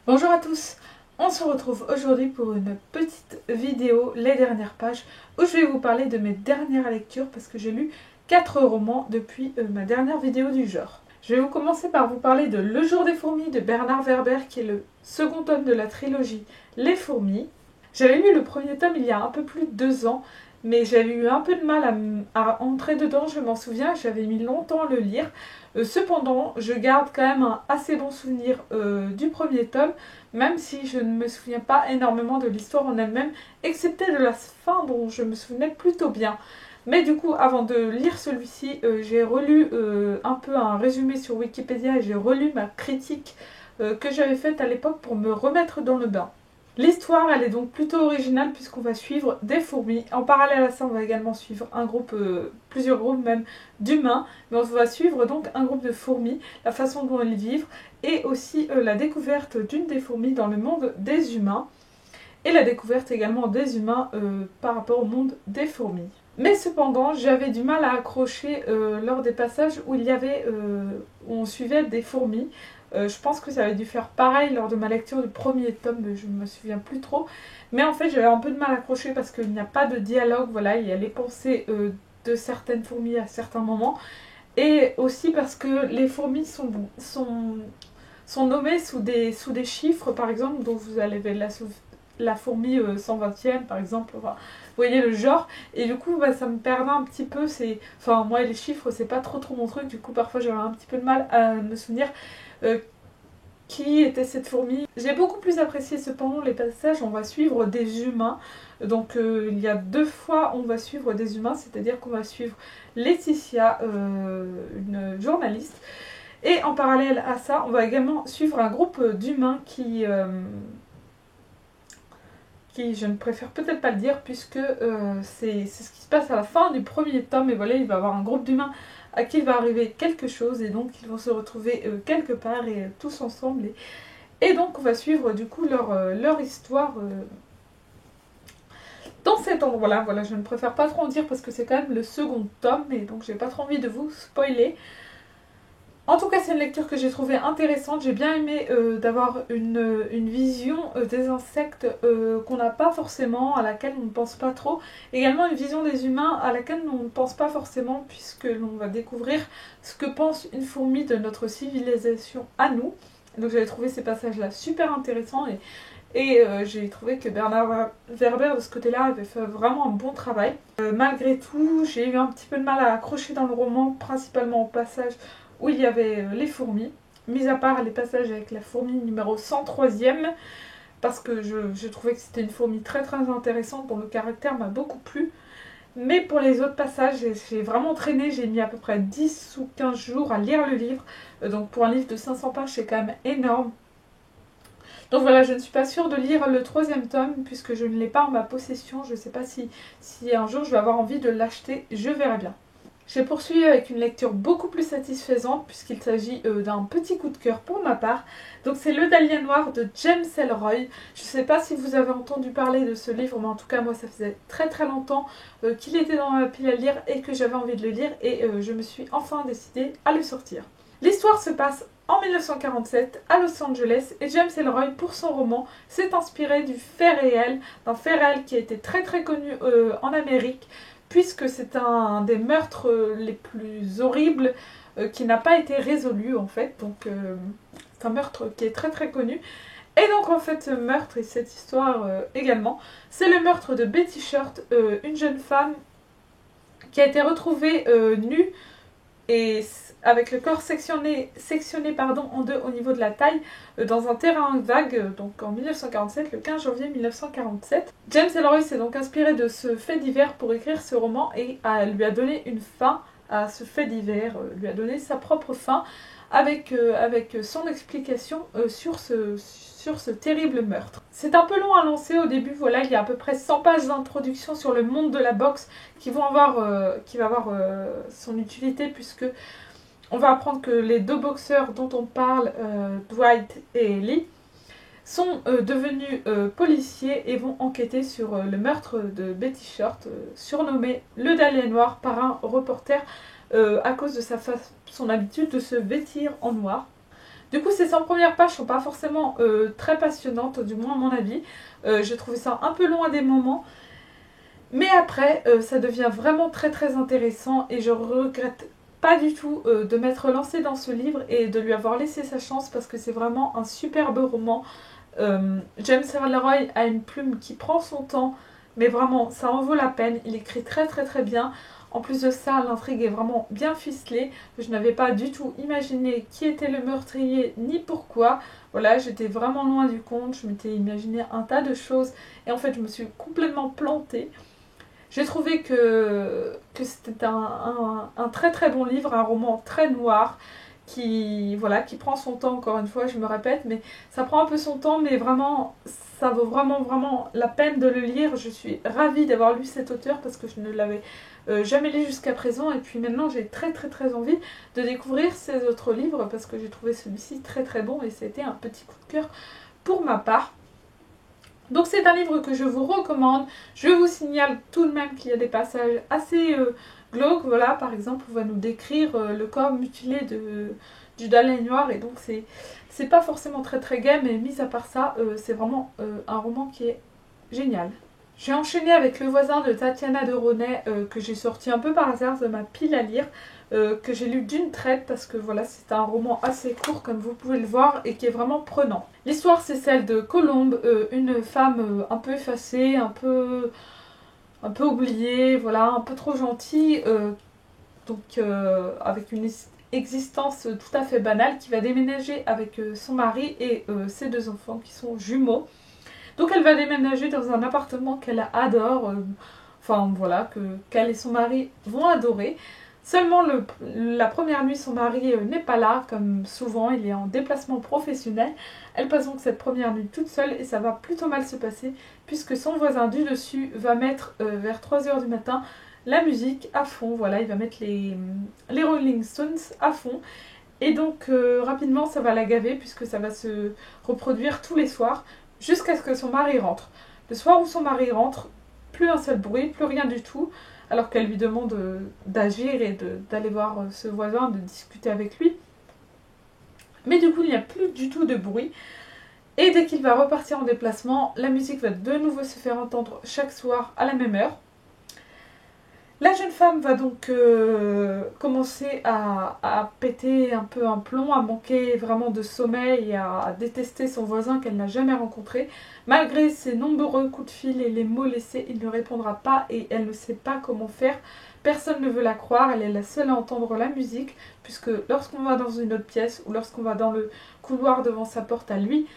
Bonjour à tous, on se retrouve aujourd'hui pour une petite vidéo, les dernières pages, où je vais vous parler de mes dernières lectures parce que j'ai lu 4 romans depuis ma dernière vidéo du genre. Je vais commencer par vous parler de Le jour des fourmis de Bernard Werber qui est le second tome de la trilogie Les fourmis. J'avais lu le premier tome il y a un peu plus de 2 ans, mais j'avais eu un peu de mal à entrer dedans, je m'en souviens, j'avais mis longtemps à le lire. Cependant, je garde quand même un assez bon souvenir du premier tome, même si je ne me souviens pas énormément de l'histoire en elle-même, excepté de la fin dont je me souvenais plutôt bien. Mais du coup, avant de lire celui-ci, j'ai relu un peu un résumé sur Wikipédia et j'ai relu ma critique que j'avais faite à l'époque pour me remettre dans le bain. L'histoire, elle est donc plutôt originale puisqu'on va suivre des fourmis. En parallèle à ça, on va également suivre un groupe, plusieurs groupes même d'humains, mais on va suivre donc un groupe de fourmis, la façon dont elles vivent, et aussi la découverte d'une des fourmis dans le monde des humains, et la découverte également des humains par rapport au monde des fourmis. Mais cependant, j'avais du mal à accrocher lors des passages où où on suivait des fourmis. Je pense que ça avait dû faire pareil lors de ma lecture du premier tome, mais je ne me souviens plus trop. Mais en fait, j'avais un peu de mal à accrocher parce qu'il n'y a pas de dialogue, voilà, il y a les pensées de certaines fourmis à certains moments. Et aussi parce que les fourmis sont nommées sous des chiffres, par exemple, dont vous avez la fourmi 120e, par exemple. Enfin, vous voyez le genre. Et du coup, ça me perdait un petit peu. Enfin, moi, les chiffres, c'est pas trop mon truc. Du coup, parfois, j'avais un petit peu de mal à me souvenir euh, qui était cette fourmi. J'ai beaucoup plus apprécié cependant les passages où on va suivre des humains. Donc il y a 2 fois on va suivre des humains, c'est-à-dire qu'on va suivre Laetitia, une journaliste, et en parallèle à ça, on va également suivre un groupe d'humains qui je ne préfère peut-être pas le dire puisque c'est ce qui se passe à la fin du premier tome, et voilà, il va y avoir un groupe d'humains à qui il va arriver quelque chose et donc ils vont se retrouver quelque part et tous ensemble, et donc on va suivre du coup leur histoire dans cet endroit-là. Voilà, je ne préfère pas trop en dire parce que c'est quand même le second tome et donc j'ai pas trop envie de vous spoiler. En tout cas, c'est une lecture que j'ai trouvée intéressante. J'ai bien aimé d'avoir une vision des insectes qu'on n'a pas forcément, à laquelle on ne pense pas trop. Également une vision des humains à laquelle on ne pense pas forcément, puisque l'on va découvrir ce que pense une fourmi de notre civilisation à nous. Donc j'avais trouvé ces passages-là super intéressants et j'ai trouvé que Bernard Werber de ce côté-là avait fait vraiment un bon travail. Malgré tout, j'ai eu un petit peu de mal à accrocher dans le roman, principalement au passage où il y avait les fourmis, mis à part les passages avec la fourmi numéro 103e, parce que je trouvais que c'était une fourmi très intéressante dont le caractère m'a beaucoup plu. Mais pour les autres passages, j'ai vraiment traîné, j'ai mis à peu près 10 ou 15 jours à lire le livre, donc pour un livre de 500 pages c'est quand même énorme. Donc voilà, je ne suis pas sûre de lire le 3e tome puisque je ne l'ai pas en ma possession. Je ne sais pas si un jour je vais avoir envie de l'acheter, je verrai bien. J'ai poursuivi avec une lecture beaucoup plus satisfaisante puisqu'il s'agit d'un petit coup de cœur pour ma part. Donc c'est Le Dahlia Noir de James Ellroy. Je ne sais pas si vous avez entendu parler de ce livre, mais en tout cas moi ça faisait très longtemps qu'il était dans ma pile à lire et que j'avais envie de le lire, et je me suis enfin décidée à le sortir. L'histoire se passe en 1947 à Los Angeles et James Ellroy, pour son roman, s'est inspiré d'un fait réel qui a été très connu en Amérique, puisque c'est un des meurtres les plus horribles qui n'a pas été résolu en fait. Donc c'est un meurtre qui est très connu. Et donc en fait ce meurtre et cette histoire également, c'est le meurtre de Betty Short, une jeune femme qui a été retrouvée nue et avec le corps sectionné en deux au niveau de la taille dans un terrain vague, donc en 1947, le 15 janvier 1947. James Ellroy s'est donc inspiré de ce fait divers pour écrire ce roman et lui a donné une fin à ce fait divers, lui a donné sa propre fin avec son explication sur ce terrible meurtre. C'est un peu long à lancer au début, voilà, il y a à peu près 100 pages d'introduction sur le monde de la boxe qui va avoir son utilité, puisque on va apprendre que les 2 boxeurs dont on parle, Dwight et Lee, sont devenus policiers et vont enquêter sur le meurtre de Betty Short, surnommé le Dahlia Noir par un reporter à cause de son habitude de se vêtir en noir. Du coup, ces 100 premières pages sont pas forcément très passionnantes, du moins à mon avis. J'ai trouvé ça un peu long à des moments. Mais après, ça devient vraiment très très intéressant et je regrette pas du tout de m'être lancée dans ce livre et de lui avoir laissé sa chance parce que c'est vraiment un superbe roman. James Ellroy a une plume qui prend son temps, mais vraiment ça en vaut la peine. Il écrit très très très bien. En plus de ça, l'intrigue est vraiment bien ficelée. Je n'avais pas du tout imaginé qui était le meurtrier ni pourquoi. Voilà, j'étais vraiment loin du compte. Je m'étais imaginé un tas de choses et en fait je me suis complètement plantée. J'ai trouvé que c'était un très très bon livre, un roman très noir voilà, qui prend son temps, encore une fois, je me répète, mais ça prend un peu son temps, mais vraiment, ça vaut vraiment vraiment la peine de le lire. Je suis ravie d'avoir lu cet auteur parce que je ne l'avais jamais lu jusqu'à présent et puis maintenant j'ai très très très envie de découvrir ses autres livres parce que j'ai trouvé celui-ci très très bon et c'était un petit coup de cœur pour ma part. Donc c'est un livre que je vous recommande. Je vous signale tout de même qu'il y a des passages assez glauques. Voilà, par exemple, on va nous décrire le corps mutilé du Dalai Noir. Et donc c'est pas forcément très très gai, mais mis à part ça, c'est vraiment un roman qui est génial. J'ai enchaîné avec Le voisin de Tatiana de Ronay, que j'ai sorti un peu par hasard de ma pile à lire. Que j'ai lu d'une traite parce que voilà, c'est un roman assez court comme vous pouvez le voir et qui est vraiment prenant. L'histoire c'est celle de Colombe, une femme un peu effacée, un peu oubliée, voilà, un peu trop gentille, avec une existence tout à fait banale, qui va déménager avec son mari et ses 2 enfants qui sont jumeaux. Donc elle va déménager dans un appartement qu'elle adore, enfin voilà, qu'elle et son mari vont adorer. Seulement la première nuit, son mari n'est pas là, comme souvent, il est en déplacement professionnel. Elle passe donc cette première nuit toute seule et ça va plutôt mal se passer puisque son voisin du dessus va mettre vers 3h du matin la musique à fond. Voilà, il va mettre les Rolling Stones à fond. Et donc rapidement ça va la gaver puisque ça va se reproduire tous les soirs jusqu'à ce que son mari rentre. Le soir où son mari rentre, plus un seul bruit, plus rien du tout. Alors qu'elle lui demande d'agir et d'aller voir ce voisin, de discuter avec lui. Mais du coup, il n'y a plus du tout de bruit. Et dès qu'il va repartir en déplacement, la musique va de nouveau se faire entendre chaque soir à la même heure. La jeune femme va donc commencer à péter un peu un plomb, à manquer vraiment de sommeil et à détester son voisin qu'elle n'a jamais rencontré. Malgré ses nombreux coups de fil et les mots laissés, il ne répondra pas et elle ne sait pas comment faire. Personne ne veut la croire, elle est la seule à entendre la musique, puisque lorsqu'on va dans une autre pièce ou lorsqu'on va dans le couloir devant sa porte à lui,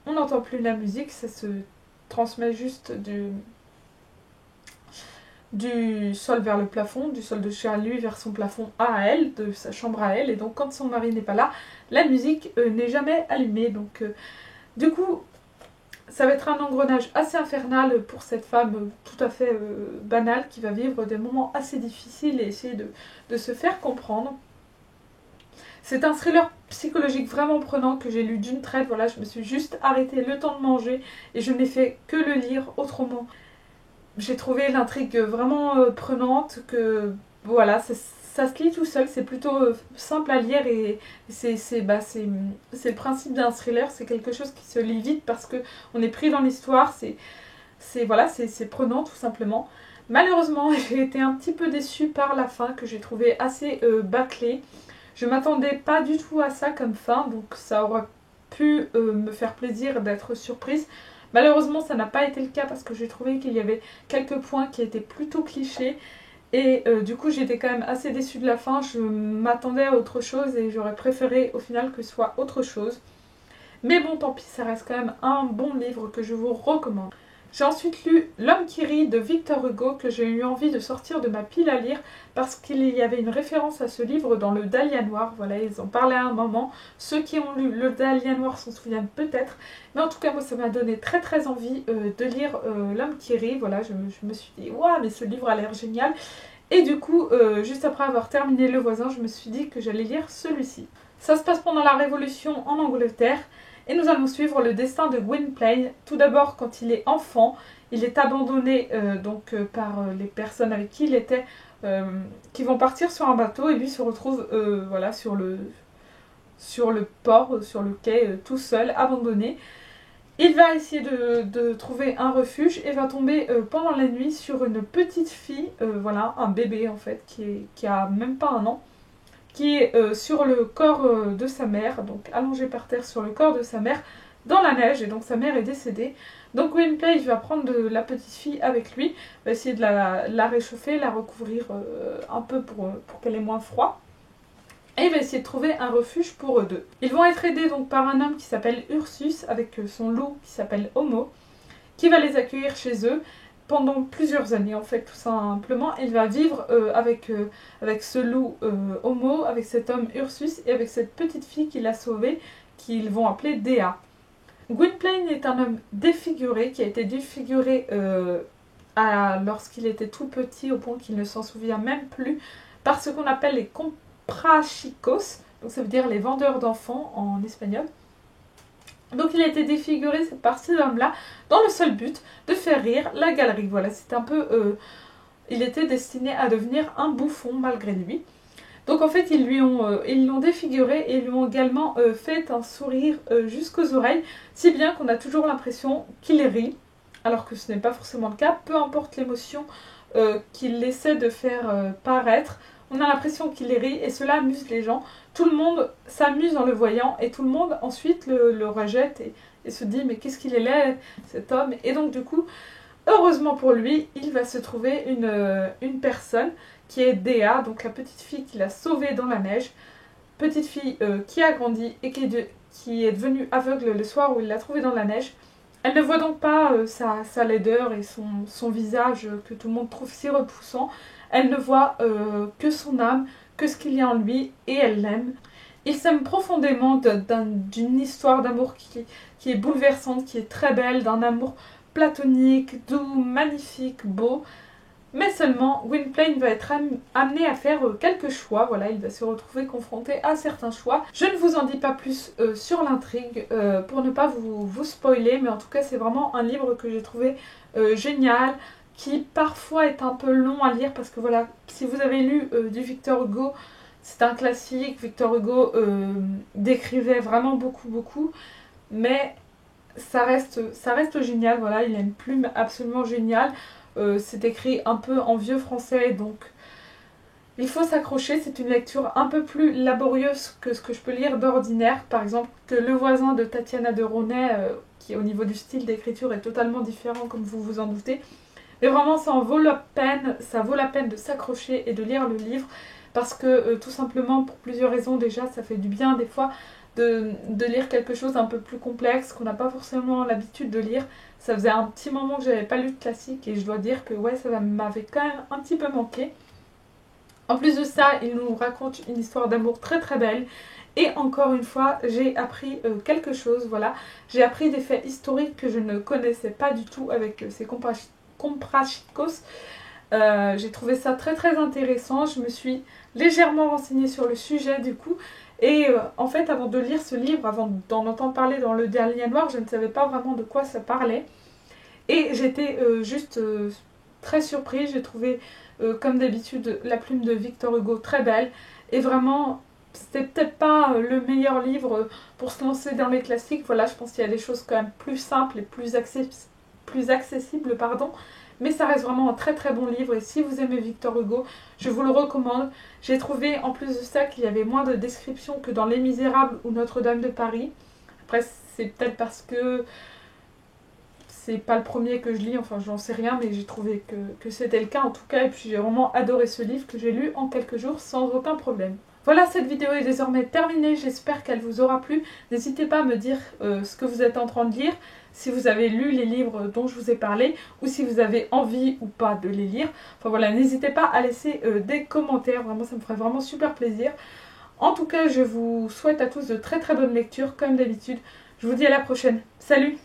on n'entend plus la musique, ça se transmet juste du sol vers le plafond, du sol de chez lui vers son plafond à elle, de sa chambre à elle, et donc quand son mari n'est pas là, la musique n'est jamais allumée. Donc du coup, ça va être un engrenage assez infernal pour cette femme tout à fait banale qui va vivre des moments assez difficiles et essayer de se faire comprendre. C'est un thriller psychologique vraiment prenant que j'ai lu d'une traite. Voilà, je me suis juste arrêtée le temps de manger et je n'ai fait que le lire autrement. J'ai trouvé l'intrigue vraiment prenante, que voilà, ça se lit tout seul, c'est plutôt simple à lire et c'est le principe d'un thriller, c'est quelque chose qui se lit vite parce qu'on est pris dans l'histoire, c'est prenant tout simplement. Malheureusement, j'ai été un petit peu déçue par la fin que j'ai trouvée assez bâclée. Je m'attendais pas du tout à ça comme fin, donc ça aurait pu me faire plaisir d'être surprise. Malheureusement, ça n'a pas été le cas parce que j'ai trouvé qu'il y avait quelques points qui étaient plutôt clichés. Et du coup, j'étais quand même assez déçue de la fin. Je m'attendais à autre chose et j'aurais préféré au final que ce soit autre chose. Mais bon, tant pis, ça reste quand même un bon livre que je vous recommande. J'ai ensuite lu L'homme qui rit de Victor Hugo, que j'ai eu envie de sortir de ma pile à lire parce qu'il y avait une référence à ce livre dans le Dahlia Noir. Voilà, ils en parlaient à un moment. Ceux qui ont lu le Dahlia Noir s'en souviennent peut-être. Mais en tout cas, moi, ça m'a donné très très envie de lire L'homme qui rit. Voilà, je me suis dit, waouh, mais ce livre a l'air génial. Et du coup, juste après avoir terminé Le voisin, je me suis dit que j'allais lire celui-ci. Ça se passe pendant la Révolution en Angleterre. Et nous allons suivre le destin de Gwynplaine. Tout d'abord, quand il est enfant, il est abandonné par les personnes avec qui il était, qui vont partir sur un bateau et lui se retrouve voilà, sur sur le port, sur le quai, tout seul, abandonné. Il va essayer de trouver un refuge et va tomber pendant la nuit sur une petite fille, voilà, un bébé en fait, qui a même pas un an, qui est sur le corps de sa mère, donc allongé par terre sur le corps de sa mère, dans la neige, et donc sa mère est décédée. Donc Gwynplaine va prendre la petite fille avec lui, va essayer de la réchauffer, la recouvrir un peu pour qu'elle ait moins froid. Et il va essayer de trouver un refuge pour eux deux. Ils vont être aidés donc par un homme qui s'appelle Ursus, avec son loup qui s'appelle Homo, qui va les accueillir chez eux pendant plusieurs années en fait, tout simplement. Il va vivre avec ce loup Homo, avec cet homme Ursus et avec cette petite fille qu'il a sauvée, qu'ils vont appeler Dea. Gwynplaine est un homme défiguré, qui a été défiguré lorsqu'il était tout petit, au point qu'il ne s'en souvient même plus, par ce qu'on appelle les comprachicos, donc ça veut dire les vendeurs d'enfants en espagnol. Donc il a été défiguré par ces hommes-là, dans le seul but de faire rire la galerie. Voilà, c'est un peu... il était destiné à devenir un bouffon malgré lui. Donc en fait, ils l'ont défiguré et ils lui ont également fait un sourire jusqu'aux oreilles, si bien qu'on a toujours l'impression qu'il rit, alors que ce n'est pas forcément le cas, peu importe l'émotion qu'il essaie de faire paraître. On a l'impression qu'il rit et cela amuse les gens. Tout le monde s'amuse en le voyant et tout le monde ensuite le rejette et se dit mais qu'est-ce qu'il est laid cet homme. Et donc du coup, heureusement pour lui, il va se trouver une personne qui est Dea, donc la petite fille qu'il a sauvée dans la neige. Petite fille qui a grandi et qui est devenue aveugle le soir où il l'a trouvée dans la neige. Elle ne voit donc pas sa laideur et son visage que tout le monde trouve si repoussant. Elle ne voit que son âme, que ce qu'il y a en lui, et elle l'aime. Ils s'aiment profondément d'une histoire d'amour qui est bouleversante, qui est très belle, d'un amour platonique, doux, magnifique, beau. Mais seulement, Gwynplaine va être amené à faire quelques choix. Voilà, il va se retrouver confronté à certains choix. Je ne vous en dis pas plus sur l'intrigue pour ne pas vous spoiler, mais en tout cas, c'est vraiment un livre que j'ai trouvé génial, qui parfois est un peu long à lire parce que voilà, si vous avez lu du Victor Hugo, c'est un classique. Victor Hugo décrivait vraiment beaucoup, mais ça reste génial. Voilà, il a une plume absolument géniale. C'est écrit un peu en vieux français, donc il faut s'accrocher. C'est une lecture un peu plus laborieuse que ce que je peux lire d'ordinaire. Par exemple, que Le voisin de Tatiana de Ronay, qui au niveau du style d'écriture est totalement différent, comme vous vous en doutez. Mais vraiment, ça vaut la peine de s'accrocher et de lire le livre, parce que tout simplement, pour plusieurs raisons, déjà, ça fait du bien des fois de lire quelque chose un peu plus complexe, qu'on n'a pas forcément l'habitude de lire. Ça faisait un petit moment que j'avais pas lu de classique et je dois dire que ouais, ça m'avait quand même un petit peu manqué. En plus de ça, il nous raconte une histoire d'amour très belle. Et encore une fois, j'ai appris quelque chose, voilà. J'ai appris des faits historiques que je ne connaissais pas du tout avec ces comprachicos. J'ai trouvé ça très intéressant. Je me suis légèrement renseignée sur le sujet du coup. Et en fait, avant de lire ce livre, avant d'en entendre parler dans Le Dernier Noir, je ne savais pas vraiment de quoi ça parlait. Et j'étais juste très surprise. J'ai trouvé, comme d'habitude, la plume de Victor Hugo très belle. Et vraiment, c'était peut-être pas le meilleur livre pour se lancer dans les classiques. Voilà, je pense qu'il y a des choses quand même plus simples et plus accessibles, pardon. Mais ça reste vraiment un très bon livre et si vous aimez Victor Hugo, je vous le recommande. J'ai trouvé en plus de ça qu'il y avait moins de descriptions que dans Les Misérables ou Notre-Dame de Paris. Après c'est peut-être parce que c'est pas le premier que je lis, enfin j'en sais rien, mais j'ai trouvé que c'était le cas en tout cas. Et puis j'ai vraiment adoré ce livre que j'ai lu en quelques jours sans aucun problème. Voilà, cette vidéo est désormais terminée, j'espère qu'elle vous aura plu. N'hésitez pas à me dire ce que vous êtes en train de lire, si vous avez lu les livres dont je vous ai parlé, ou si vous avez envie ou pas de les lire. Enfin voilà, n'hésitez pas à laisser des commentaires, vraiment ça me ferait vraiment super plaisir. En tout cas, je vous souhaite à tous de très bonnes lectures, comme d'habitude. Je vous dis à la prochaine. Salut!